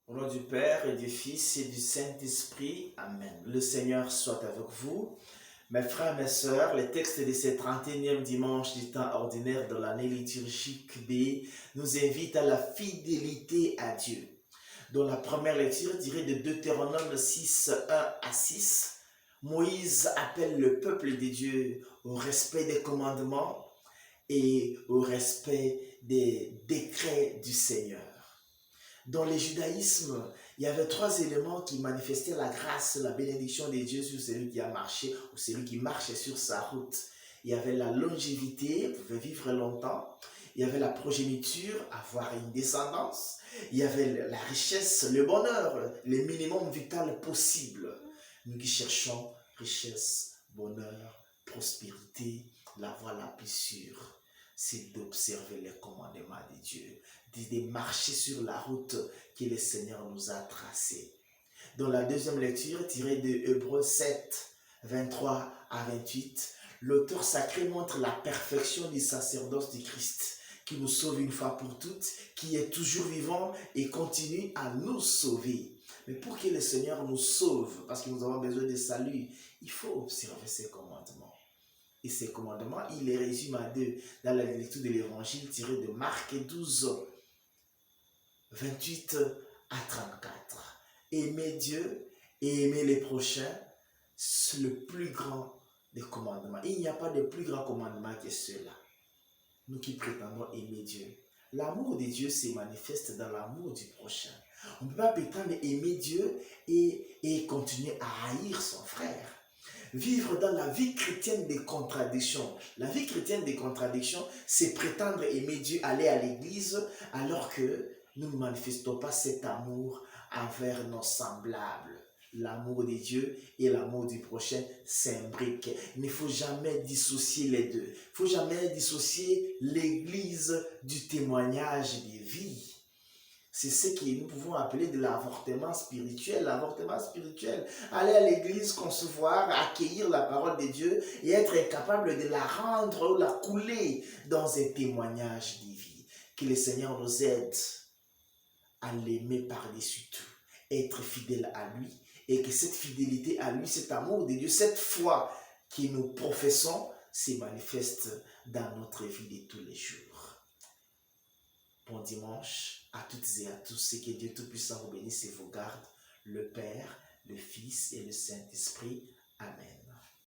Au nom du Père et du Fils et du Saint-Esprit, Amen. Le Seigneur soit avec vous. Mes frères, mes sœurs, les textes de ce 31e dimanche du temps ordinaire de l'année liturgique B nous invitent à la fidélité à Dieu. Dans la première lecture tirée de Deutéronome 6, 1 à 6, Moïse appelle le peuple de Dieu au respect des commandements et au respect des décrets du Seigneur. Dans le judaïsme, il y avait trois éléments qui manifestaient la grâce, la bénédiction de Dieu sur celui qui a marché ou celui qui marche sur sa route. Il y avait la longévité, on pouvait vivre longtemps. Il y avait la progéniture, avoir une descendance. Il y avait la richesse, le bonheur, le minimum vital possible. Nous qui cherchons richesse, bonheur, prospérité, la voie la plus sûre, c'est d'observer les commandements de Dieu, de marcher sur la route que le Seigneur nous a tracée. Dans la deuxième lecture, tirée de Hébreux 7, 23 à 28, l'auteur sacré montre la perfection du sacerdoce du Christ, qui nous sauve une fois pour toutes, qui est toujours vivant et continue à nous sauver. Mais pour que le Seigneur nous sauve, parce que nous avons besoin de salut, il faut observer ses commandements. Et ces commandements, il les résume à deux dans la lecture de l'évangile tiré de Marc 12, 28 à 34. Aimer Dieu et aimer les prochains, c'est le plus grand des commandements. Il n'y a pas de plus grand commandement que cela. Nous qui prétendons aimer Dieu. L'amour de Dieu se manifeste dans l'amour du prochain. On ne peut pas prétendre aimer Dieu et continuer à haïr son frère. Vivre dans la vie chrétienne des contradictions. La vie chrétienne des contradictions, c'est prétendre aimer Dieu, aller à l'église, alors que nous ne manifestons pas cet amour envers nos semblables. L'amour de Dieu et l'amour du prochain s'imbriquent. Il ne faut jamais dissocier les deux. Il ne faut jamais dissocier l'église du témoignage de vie. C'est ce que nous pouvons appeler de l'avortement spirituel. L'avortement spirituel, aller à l'église, concevoir, accueillir la parole de Dieu et être incapable de la rendre ou la couler dans un témoignage de vie. Que le Seigneur nous aide à l'aimer par-dessus tout, être fidèle à lui, et que cette fidélité à lui, cet amour de Dieu, cette foi que nous professons, se manifeste dans notre vie de tous les jours. Bon dimanche à toutes et à tous, et que Dieu Tout-Puissant vous bénisse et vous garde, le Père, le Fils et le Saint-Esprit. Amen.